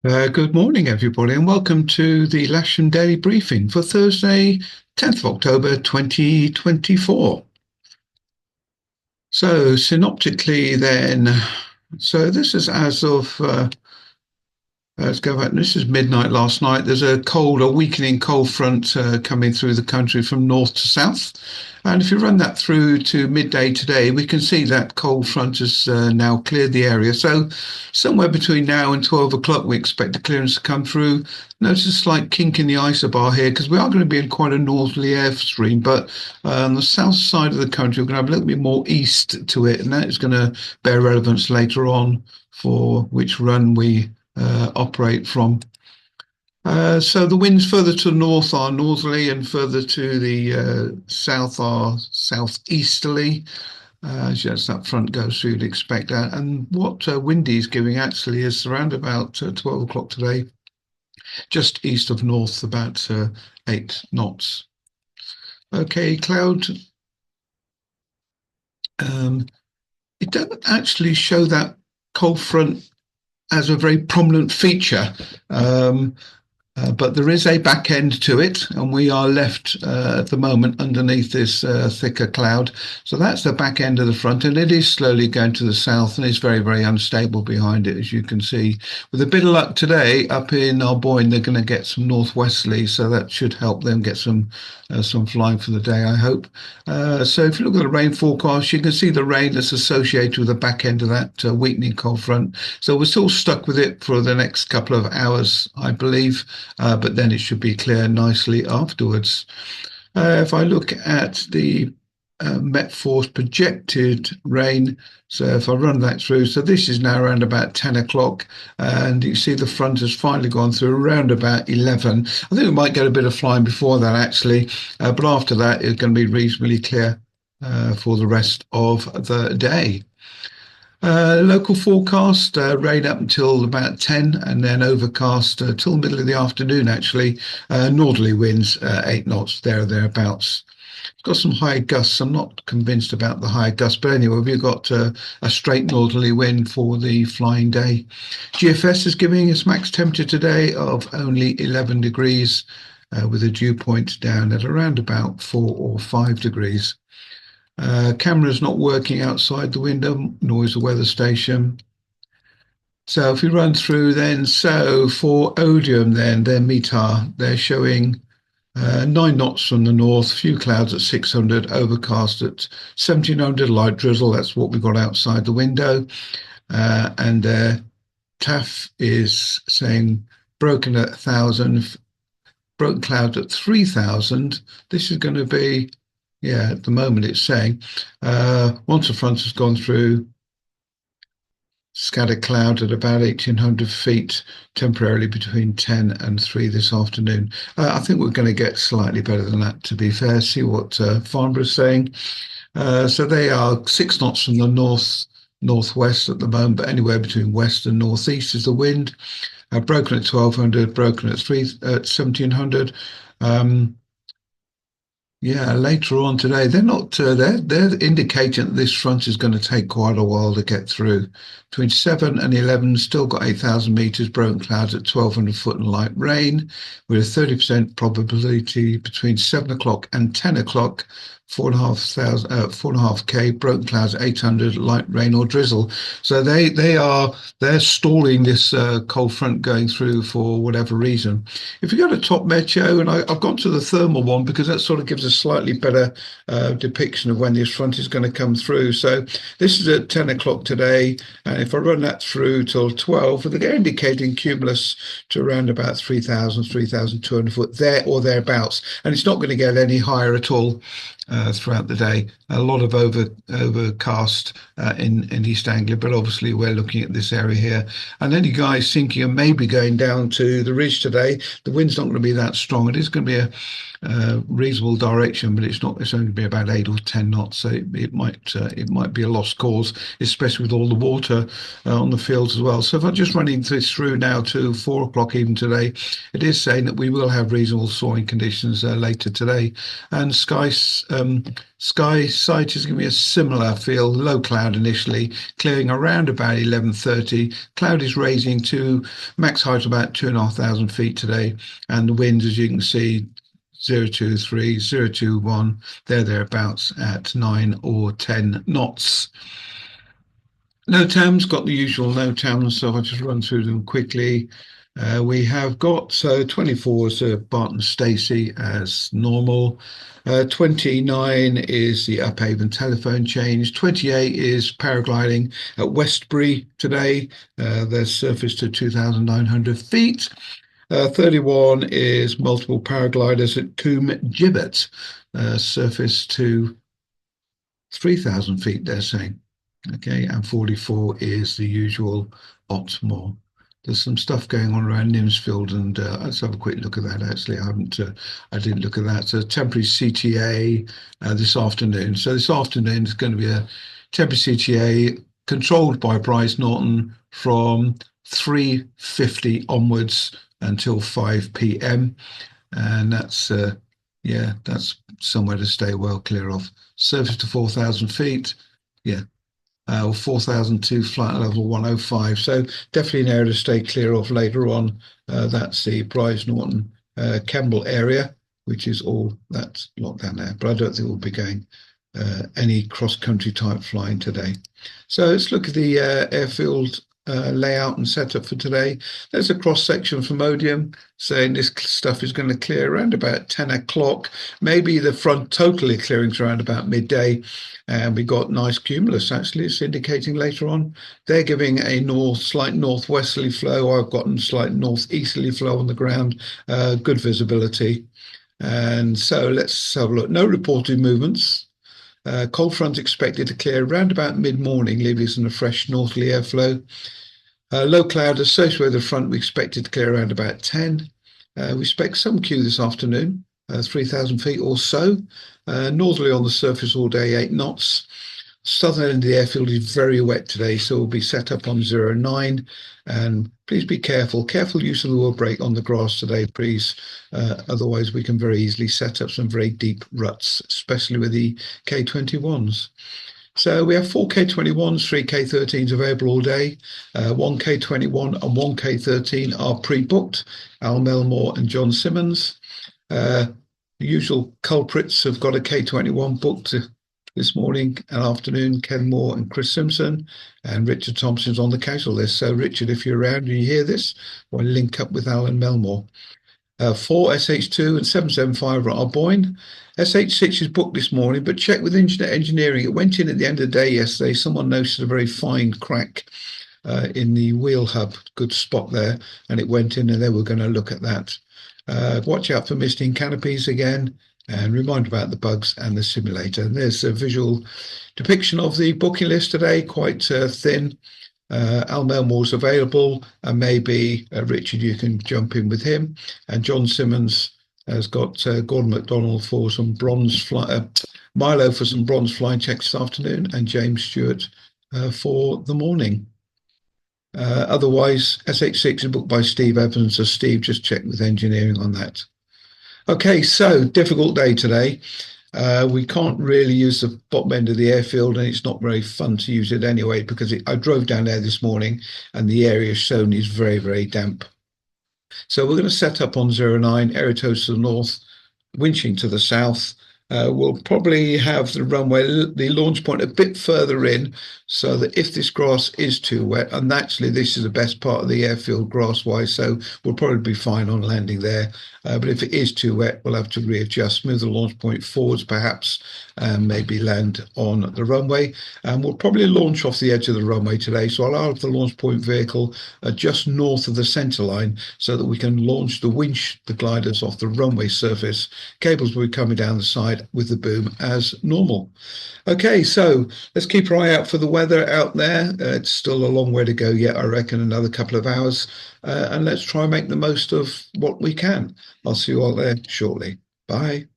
Good morning, everybody, and welcome to the Lasham Daily Briefing for Thursday, 10th of October, 2024. So, synoptically, then, this is as of let's go back. This is midnight last night. There's a weakening cold front coming through the country from north to south. And if you run that through to midday today, we can see that cold front has now cleared the area. So, somewhere between now and 12 o'clock, we expect the clearance to come through. Notice a slight kink in the isobar here because we are going to be in quite a northerly airstream, but on the south side of the country, we're going to have a little bit more east to it, and that is going to bear relevance later on for which run we operate from. So the winds further to the north are northerly and further to the south are southeasterly. As that front goes through, you'd expect that. And what windy is giving actually is around about 12 o'clock today, just east of north, about 8 knots. Okay, cloud. Um, it doesn't actually show that cold front as a very prominent feature. But there is a back end to it, and we are left at the moment underneath this thicker cloud. So that's the back end of the front, and it is slowly going to the south, and it's very, very unstable behind it, as you can see. With a bit of luck today, up in Arboyne, they're going to get some northwesterly, so that should help them get some flying for the day, I hope. So if you look at the rain forecast, you can see the rain that's associated with the back end of that weakening cold front. So we're still stuck with it for the next couple of hours, I believe, but then it should be clear nicely afterwards. If I look at the Met Force projected rain, so if I run that through, so this is now around about 10 o'clock, and you see the front has finally gone through around about 11. I think we might get a bit of flying before that actually, but after that it's going to be reasonably clear for the rest of the day. Local forecast, rain up until about 10 and then overcast till the middle of the afternoon, actually. Northerly winds, 8 knots, thereabouts. It's got some high gusts. I'm not convinced about the high gusts, but anyway, we've got a straight northerly wind for the flying day. GFS is giving us max temperature today of only 11 degrees, with a dew point down at around about 4 or 5 degrees. Camera's not working outside the window, nor is the weather station. So if we run through then, so for Odium then, their METAR, they're showing 9 knots from the north, few clouds at 600, overcast at 1700, light drizzle, that's what we've got outside the window. And TAF is saying broken at 1,000, broken clouds at 3,000. This is going to be, yeah, at the moment it's saying, once the front has gone through, scattered cloud at about 1,800 feet, temporarily between 10 and 3 this afternoon. I think we're going to get slightly better than that, to be fair. See what Farnborough is saying. So they are 6 knots from the northwest at the moment, but anywhere between west and northeast is the wind. Broken at 1,200, broken at 1,700. Yeah, later on today, they're not. They're indicating that this front is going to take quite a while to get through. Between 7 and 11, still got 8,000 meters, broken clouds at 1,200 foot and light rain, with a 30% probability between 7 o'clock and 10 o'clock. 4.5K, broken clouds at 800, light rain or drizzle. So they're stalling this cold front going through for whatever reason. If you go to Top Meteo, and I've gone to the thermal one because that sort of gives a slightly better depiction of when this front is going to come through. So this is at 10 o'clock today, and if I run that through till 12, they're indicating cumulus to around about 3,000, 3,200 foot there or thereabouts, and it's not going to get any higher at all. Throughout the day, a lot of overcast in East Anglia, but obviously we're looking at this area here. And any guys thinking of maybe going down to the ridge today, the wind's not going to be that strong. It is going to be a reasonable direction, but it's not. It's only be about 8 or 10 knots, so it might be a lost cause, especially with all the water on the fields as well. So if I'm just running this through now to 4 o'clock even today, it is saying that we will have reasonable soaring conditions later today, and skies Sky sight is giving me a similar feel. Low cloud initially, clearing around about 11:30. Cloud is raising to max height about 2,500 feet today, and the winds, as you can see, 023, 021, thereabouts at 9 or 10 knots. NOTAM's got the usual NOTAMs, so I'll just run through them quickly. We have got 24 is Barton Stacey as normal. 29 is the Uphaven telephone change. 28 is paragliding at Westbury today. Their surface to 2,900 feet. 31 is multiple paragliders at Coombe Gibbet, surface to 3,000 feet, they're saying. Okay, and 44 is the usual Otmore. There's some stuff going on around Nimsfield, and let's have a quick look at that. Actually, I didn't look at that. So temporary CTA this afternoon. So this afternoon is going to be a temporary CTA controlled by Bryce Norton from 3:50 onwards until 5 p.m. And that's that's somewhere to stay well clear of. Surface to 4,000 feet. Yeah, or 4,002 flight level 105. So definitely an area to stay clear of later on. That's the Bryce Norton Kemble area, which is all that's locked down there. But I don't think we'll be going any cross-country type flying today. So let's look at the airfield layout and setup for today. There's a cross section from Odium saying this stuff is going to clear around about 10 o'clock. Maybe the front totally clearing around about midday. And we got nice cumulus, actually. It's indicating later on. They're giving a slight northwesterly flow. I've gotten slight northeasterly flow on the ground. Good visibility. And so let's have a look. No reported movements. Cold front expected to clear around about mid-morning, leaving us in a fresh northerly airflow. Low cloud associated with the front, we expected to clear around about 10. We expect some Q this afternoon, 3,000 feet or so. Northerly on the surface all day, 8 knots. Southern end of the airfield is very wet today, so we'll be set up on 09. And please be careful. Careful use of the wheel brake on the grass today, please. Otherwise, we can very easily set up some very deep ruts, especially with the K21s. So we have 4 K21s, 3 K13s available all day. 1 K21 and 1 K13 are pre-booked. Al Melmore and John Simmons. The usual culprits have got a K21 booked this morning and afternoon. Ken Moore and Chris Simpson, and Richard Thompson's on the casual list. So Richard, if you're around and you hear this, we'll link up with Alan Melmore. 4 SH2 and 775 are Boyne. SH6 is booked this morning, but check with Internet Engineering. It went in at the end of the day yesterday. Someone noticed a very fine crack in the wheel hub. Good spot there. And it went in, and they were going to look at that. Watch out for misting canopies again, and remind about the bugs and the simulator. And there's a visual depiction of the booking list today, quite thin. Al Melmore's available, and maybe Richard, you can jump in with him. And John Simmons has got Gordon McDonald for some Milo for some bronze flying checks this afternoon, and James Stewart for the morning. Otherwise, SH6 is booked by Steve Evans, so Steve, just check with engineering on that. Okay, so difficult day today. We can't really use the bottom end of the airfield, and it's not very fun to use it anyway, because I drove down there this morning and the area shown is very, very damp. So we're going to set up on 09, Aerotos to the north, winching to the south. We'll probably have the runway, the launch point a bit further in, so that if this grass is too wet, and actually this is the best part of the airfield grass-wise, so we'll probably be fine on landing there. But if it is too wet, we'll have to readjust, move the launch point forwards perhaps, and maybe land on the runway. And we'll probably launch off the edge of the runway today, so I'll have the launch point vehicle just north of the centre line, so that we can launch the winch, the gliders off the runway surface. Cables will be coming down the side with the boom as normal. Okay, so let's keep our eye out for the weather out there. It's still a long way to go yet, I reckon, another couple of hours. And let's try and make the most of what we can. I'll see you all there shortly. Bye.